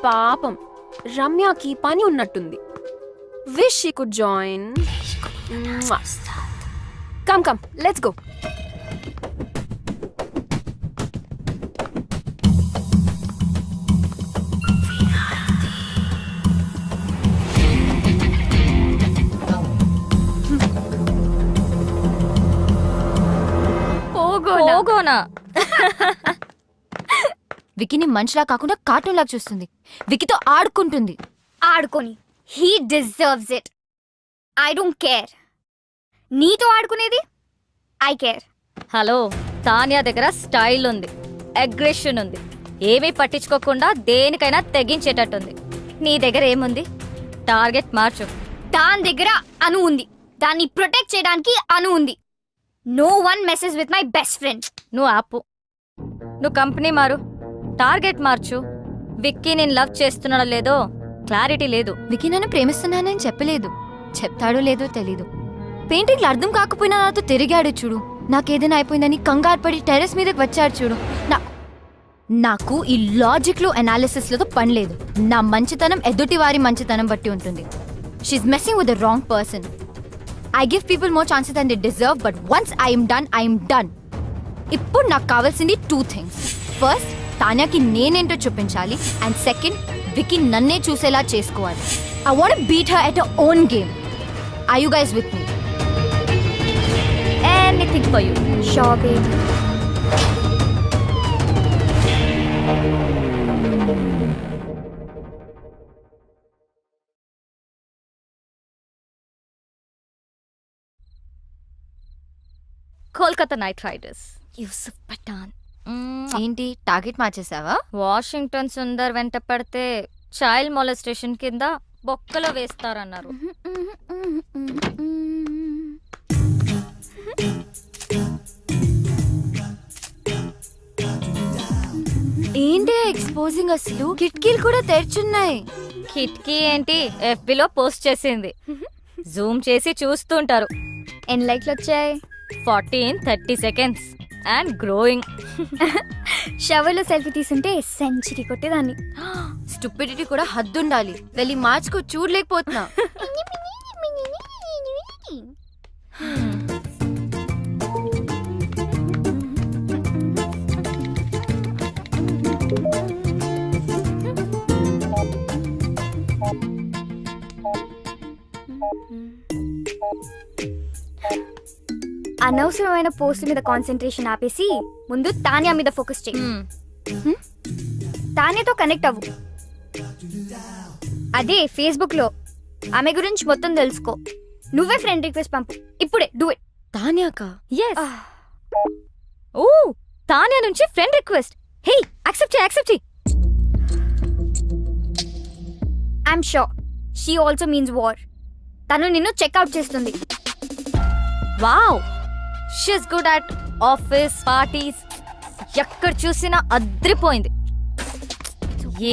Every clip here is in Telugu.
పాపం రమ్యకి పని ఉన్నట్టుంది. Wish she could join. Come come let's go. పోగోనా వికీని మనిషిలా కాకుండా కార్టూన్ లాగా చూస్తుంది. వికీతో ఆడుకుంటుంది. ఆడుకొని he deserves it. I don't care. నీతో ఆడుకునేది ఐ కేర్. హలో, తానియా దగ్గర స్టైల్ ఉంది, అగ్రెషన్ ఉంది, ఏమీ పట్టించుకోకుండా దేనికైనా తెగించేటట్టుంది. నీ దగ్గర ఏముంది? టార్గెట్ మార్చు. దాని దగ్గర అను ఉంది, దాన్ని ప్రొటెక్ట్ చేయడానికి అను ఉంది. No one message with my best friend. నువ్వు ఆపు. నువ్వు కంపెనీ మారు, టార్గెట్ మార్చు. విక్కీ నేను లవ్ చేస్తున్నాడో లేదో క్లారిటీ లేదు. విక్కీ నన్ను ప్రేమిస్తున్నానని చెప్పలేదు. చెప్తాడో లేదో తెలీదు. పెయింటింగ్లు అర్థం కాకపోయినా నాతో తిరిగాడు చూడు. నాకేదైనా అయిపోయిందని కంగారు పడి టెర్రస్ మీదకి వచ్చాడు చూడు. నాకు ఈ లాజిక్లు అనాలిసిస్లతో పని లేదు. నా మంచితనం ఎదుటి వారి మంచితనం బట్టి ఉంటుంది. She's messing with the wrong person. I give people more chances than they deserve, but once I am done. ఇప్పుడు నాకు కావాల్సింది 2 things. ఫస్ట్, తాన్యాకి నేనేంటో చూపించాలి. అండ్ సెకండ్, వికీ నన్నే చూసేలా చేసుకోవాలి. I want to beat her at her own game. Are you guys with me? Anything for you. Sure, baby. Kolkata Knight Riders, Yusuf Pathan. ఏంటి టార్గెట్ మార్చేసావా? వాషింగ్టన్ సుందర్ వెంట పడితే చైల్డ్ మొలెస్టేషన్ కింద బొక్కలో వేస్తారన్నారు. ఏంటి ఎక్స్పోజింగ్? అసలు కిటికీలు కూడా తెరుచున్నాయి. కిటికీ ఏంటి, ఎఫ్బిలో పోస్ట్ చేసింది. జూమ్ చేసి చూస్తుంటారు. ఎన్ని లైక్లు వచ్చాయి? 30 seconds అండ్ గ్రోయింగ్. షవర్లో సెల్ఫీ తీసుంటే సెంచరీ కొట్టేదాన్ని. స్టూపిడిటీ కూడా హద్దుండాలి. వెళ్ళి మార్చుకో, చూడలేకపోతున్నా. అనవసరమైన పోస్ట్ మీద కాన్సన్ట్రేషన్ ఆపేసి ముందు తానియా మీద ఫోకస్ చేయి. తానియాతో కనెక్ట్ అవ్వు. అదే ఫేస్బుక్ లో ఆమె గురించి మొత్తం తెలుసుకో. నువ్వే ఫ్రెండ్ రిక్వెస్ట్ పంపు ఇప్పుడే. Do it. తానియాకా? yes. ఓ, తానియా నుంచి ఫ్రెండ్ రిక్వెస్ట్. హే, యాక్సెప్ట్ చేయి. I'm sure she also means war. తను నిన్ను చెక్అవుట్ చేస్తుంది. Wow, she's good at office parties. ఎక్కడ చూసినా అద్రిపోయింది.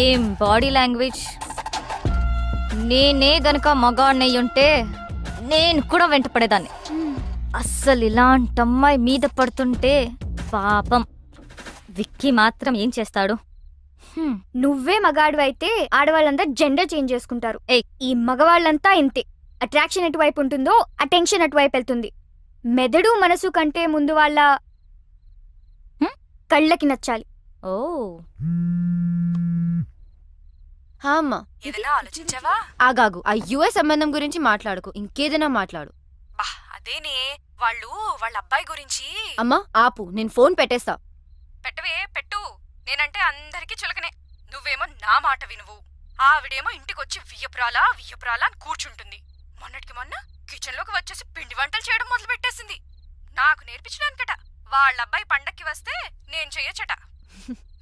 ఏం బాడీ లాంగ్వేజ్. నేనే గనక మగాడినయ్యుంటే నేను కూడా వెంట పడేదాన్ని. అస్సలు ఇలాంటి అమ్మాయి మీద పడుతుంటే పాపం. విక్కీ మాత్రం ఏం చేస్తాడు? నువ్వే మగాడు అయితే ఆడవాళ్ళంతా జెండర్ చేంజ్ చేసుకుంటారు. ఈ మగవాళ్ళంతా ఇంతే. అట్రాక్షన్ ఎటువైపు ఉంటుందో అటెన్షన్ అటువైపు వెళ్తుంది. మెదడు మనసు కంటే ముందు వాళ్ళ కళ్ళకి నచ్చాలి. ఓ, అమ్మా ఏదైనా ఆలోచించావా? ఆగాగు. ఆ యుఎస్ సంబంధం గురించి మాట్లాడుకో, ఇంకేదైనా మాట్లాడు. అదేనే, వాళ్ళు వాళ్ళ అబ్బాయి గురించి. అమ్మా ఆపు, నేను ఫోన్ పెట్టేస్తా. పెట్టు. నేనంటే అందరికీ చులకనే. నువ్వేమో నా మాట వినువు. ఆవిడేమో ఇంటికొచ్చి వియ్యపురాలా అని కూర్చుంటుంది. మొన్నటికి మొన్న కిచెన్ లోకి వచ్చేసి పిండి వంటలు చేయడం మొదలు పెట్టేసింది. నాకు నేర్పించడానికట. వాళ్ళబ్బాయి పండక్కి వస్తే నేను చెయ్యొచ్చట.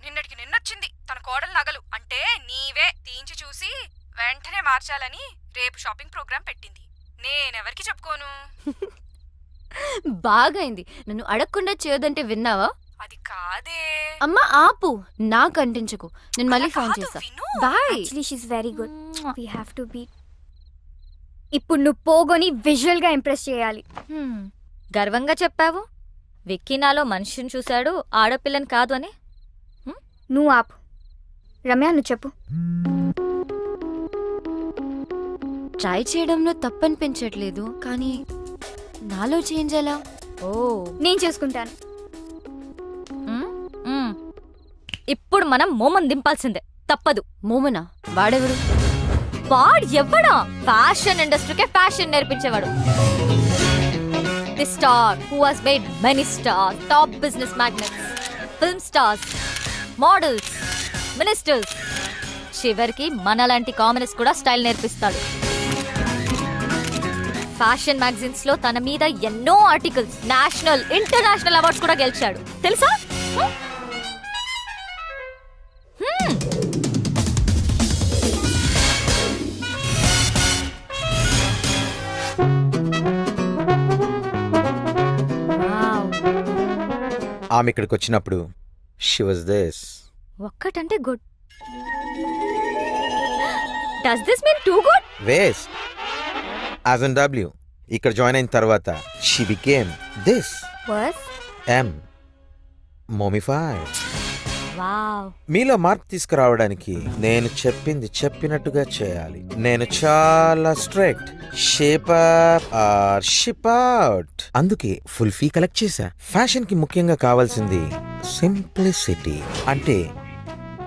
నిన్నటికి నిన్నొచ్చింది తన కోడలు నగలు అంటే నీవే తీయించి చూసి వెంటనే మార్చాలని రేపు షాపింగ్ ప్రోగ్రాం పెట్టింది. నేనెవరికి చెప్పుకోను. బాగైంది. నన్ను అడగకుండా చేయొద్దంటే విన్నావా? అది కాదే. అమ్మా ఆపు, నాకు అంటించకు. నేను మళ్ళీ ఫోన్ చేస్తా. Bye. Actually she is very good. We have to be. ఇప్పుడు నువ్వు పోగొని విజువల్ గా ఇంప్రెస్ చేయాలి. గర్వంగా చెప్పావు. విక్కీ నాలో మనిషిని చూశాడు, ఆడపిల్లని కాదు అని. నువ్వు ఆపు. రమ్య, నువ్వు చెప్పు. ట్రై చేయడంలో తప్పనిపించట్లేదు, కానీ నాలో చేంజ్ ఎలా? ఓ నేను చూసుకుంటాను. మ్, మ్. ఇప్పుడు మనం మోమన్ దింపాల్సిందే, తప్పదు. మోమనా? వాడెవడు? వాడు ఎవడా? ఫ్యాషన్ ఇండస్ట్రీకే ఫ్యాషన్ నేర్పించేవాడు. The star who has made many stars, top business magnets, film stars, models, ministers, చివరికి మనలాంటి కామనర్స్ కూడా స్టైల్ నేర్పిస్తాడు. ఫ్యాషన్ మ్యాగజైన్స్ లో తన మీద ఎన్నో ఆర్టికల్స్, నేషనల్ ఇంటర్నేషనల్ అవార్డ్స్ కూడా గెలిచాడు, తెలుసా? ఆమె ఇక్కడికి వచ్చినప్పుడు షీ వాజ్ దిస్. ఒక్కటంటే good. Does this mean too good? Waist as an W. ఇక్కడ జాయిన్ అయిన తర్వాత she became this. Worse um mummified. Wow. మీలో మార్పు తీసుకురావడానికి నేను చెప్పింది చెప్పినట్టుగా చేయాలి. నేను చాలా strict. Shape up or ship out. అందుకే ఫుల్ ఫీ కలెక్ట్ చేశా. ఫ్యాషన్ కి ముఖ్యంగా కావాల్సింది సింప్లిసిటీ. అంటే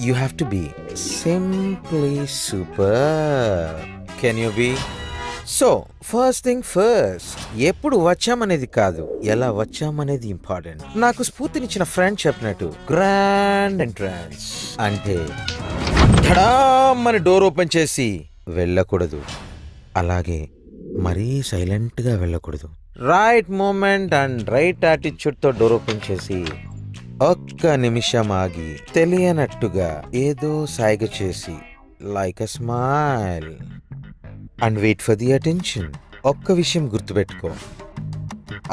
you have to be simply super. Can you be? So first thing first, ఎప్పుడు వచ్చామనేది కాదు, ఎలా వచ్చామనేది ఇంపార్టెంట్. నాకు స్ఫూర్తినిచ్చిన ఫ్రెండ్ చెప్పినట్టు గ్రాండ్ ఎంట్రన్స్ అంటే ధడామని డోర్ ఓపెన్ చేసి వెళ్ళకూడదు, అలాగే మరీ సైలెంట్ గా వెళ్ళకూడదు. Right moment and right attitude తో డోర్ ఓపెన్ చేసి ఒక్క నిమిషం ఆగి తెలియనట్టుగా ఏదో సైగ చేసి like a smile and wait for the attention. ఒక్క విషయం గుర్తుపెట్టుకో,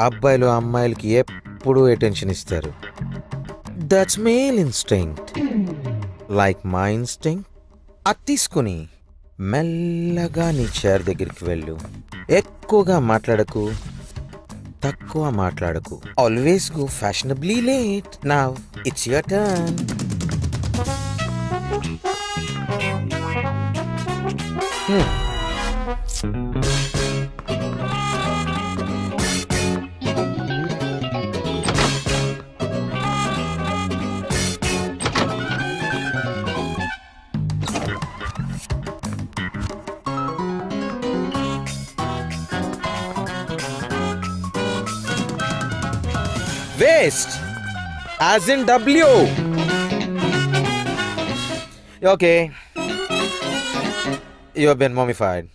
అబ్బాయిలు అమ్మాయిలకి ఎప్పుడూ అటెన్షన్ ఇస్తారు. That's male instinct, like my instinct. అది తీసుకుని మెల్లగా నీ చైర్ దగ్గరికి వెళ్ళు. ఎక్కువగా మాట్లాడకు, తక్కువ మాట్లాడకు. Always go fashionably late. Now it's your turn. Waste, as in W. Okay, you have been mummified.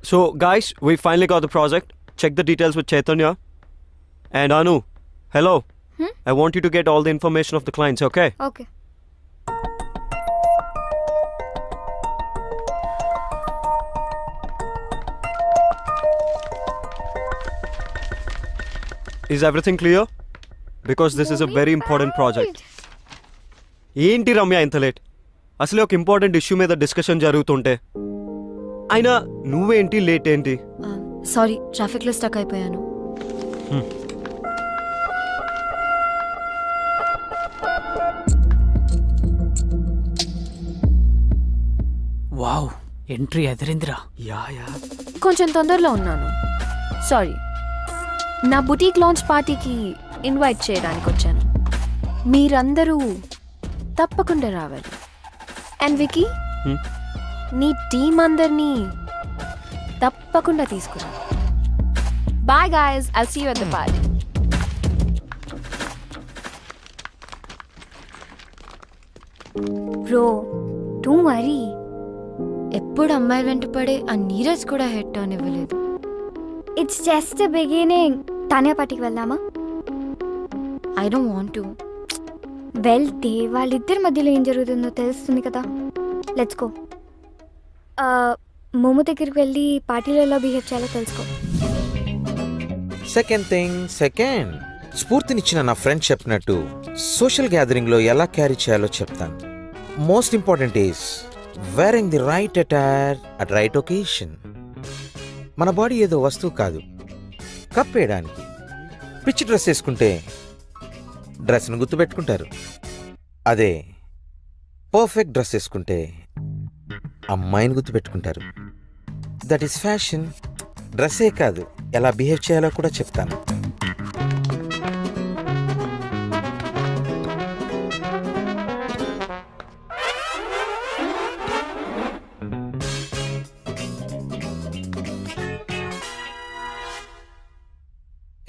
So, guys, we finally got the project. Check the details with Chaitanya. And Anu, hello. I want you to get all the information of the clients, okay? Okay. Is everything clear? Because this is a very important project. ఏంటి రమ్య ఇంత లేట్? అసలే ఒక ఇంపార్టెంట్ ఇష్యూ మీద డిస్కషన్ జరుగుతుంటే అయినా నువ్వేంటి లేట్ ఏంటి? సారీ, ట్రాఫిక్ లో స్టక్ అయిపోయాను. వావ్, ఎంట్రీ ఎదిరిందిరా. యా కొంచెం తొందరలో ఉన్నాను, సారీ. నా బుటీక్ లాంచ్ పార్టీకి ఇన్వైట్ చేయడానికి వచ్చాను. మీరందరూ తప్పకుండా రావాలి. అండ్ వికీ, నీ టీం అందరినీ తప్పకుండా తీసుకురా. Bye guys, I'll see you at the party. Bro, don't worry. ఎప్పుడు అమ్మాయి వెంట పడే ఆ నీరజ్ కూడా హెడ్ టర్న్ ఇవ్వలేదు. It's just beginning. తానే పార్టీకి వెళ్దామా? I don't want to. వెళ్తే వాళ్ళిద్దరి మధ్యలో ఏం జరుగుతుందో తెలుస్తుంది కదా. Let's go. మోము దగ్గరికి వెళ్ళి పార్టీలో ఎలా బిహేవ్ చేయాలో తెలుసుకో. సెకండ్ థింగ్ సెకండ్, స్ఫూర్తినిచ్చిన నా ఫ్రెండ్ చెప్పినట్టు సోషల్ గ్యాదరింగ్లో ఎలా క్యారీ చేయాలో చెప్తాను. Most important is wearing the right attire at right occasion. మన బాడీ ఏదో వస్తువు కాదు, కప్పేయడానికి. పిచ్చి డ్రెస్ వేసుకుంటే డ్రెస్ను గుర్తుపెట్టుకుంటారు. అదే పర్ఫెక్ట్ డ్రెస్ వేసుకుంటే అమ్మాయిని గుర్తుపెట్టుకుంటారు. That is fashion. డ్రెస్సే కాదు, ఎలా బిహేవ్ చేయాలో కూడా చెప్తాను.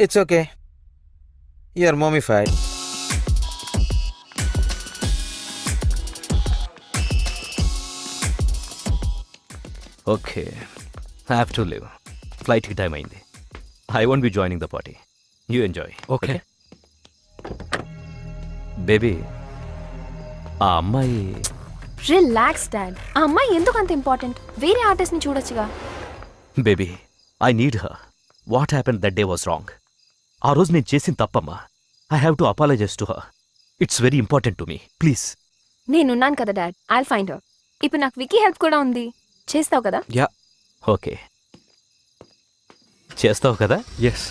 It's okay, you are mummified. Okay, have to live. ఫ్లైట్కి టైం అయింది. I won't be joining the party. You enjoy. Okay. Baby, ఆ అమ్మాయి రిలాక్స్ డాడ్. ఆ అమ్మాయి ఎందుకు అంత ఇంపార్టెంట్? వేరే ఆర్టిస్ట్ ని చూడొచ్చుగా. Baby, I need her. What happen that day was wrong. ఆ రోజు నేను చేసిన తప్పమ్మా. I have to apologise to her. It's very important to me. Please. నేనున్నాను కదా డాడ్, ఐల్ ఫైండ్ హర్. ఇప్పుడు నాకు వికీ హెల్ప్ కూడా ఉంది. చేస్తావు కదా? యా, ఓకే, చేస్తావు కదా? ఎస్.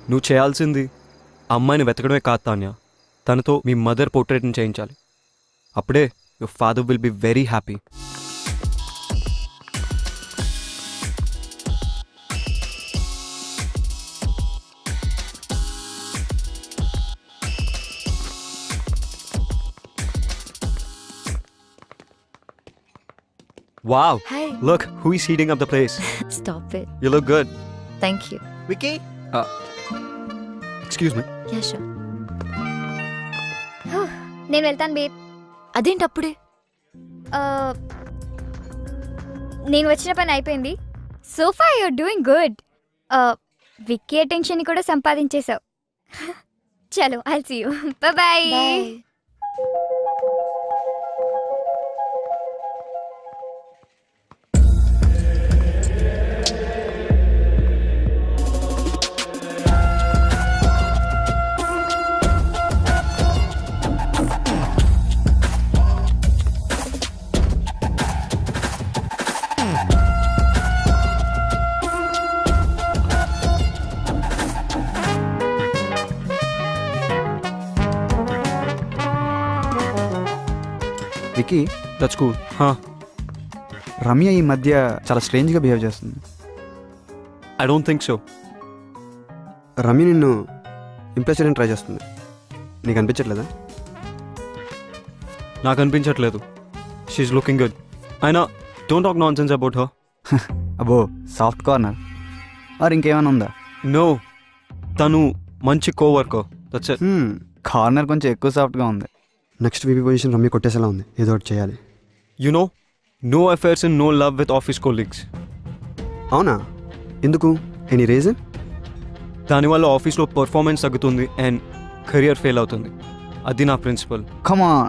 నువ్వు చేయాల్సింది అమ్మాయిని వెతకడమే కాదు తాన్య, తనతో మీ మదర్ పోర్ట్రేట్ని చేయించాలి. అప్పుడే your father will be very happy. Wow, hi. look who is heating up the place. Stop it. You look good. Thank you. Vicky, Excuse me. Ya sure. నేను వెళ్తాను బేబ్. అదేంటి అప్పుడే? నేను వచ్చిన పని అయిపోయింది. So far you're doing good. Vicky attention కూడా సంపాదించేశావు. చలో, I'll see you. Bye. Vicky, That's cool. Huh? Ramya ఈ మధ్య చాలా స్ట్రేంజ్గా బిహేవ్ చేస్తుంది. I don't think so. Ramya నిన్ను ఇంప్రెస్ చేయడానికి ట్రై చేస్తుంది. నీకు అనిపించట్లేదా? నాకు అనిపించట్లేదు. She's looking good. అయినా don't talk nonsense about her. అబ్బో, సాఫ్ట్ కార్నర్ ఆర్ ఇంకేమైనా ఉందా? నో, తను మంచి కోవర్కర్. That's it. కార్నర్ కొంచెం ఎక్కువ సాఫ్ట్గా ఉంది. నెక్స్ట్ వీపీ పొజిషన్ రమ్య కొట్టేసేలా ఉంది. ఏదో ఒకటి చేయాలి. You know, no affairs and no love with office colleagues. అవునా? ఎందుకు? Any reason? దానివల్ల ఆఫీస్లో పర్ఫార్మెన్స్ తగ్గుతుంది అండ్ కెరియర్ ఫెయిల్ అవుతుంది. అది నా ప్రిన్సిపల్. Come on.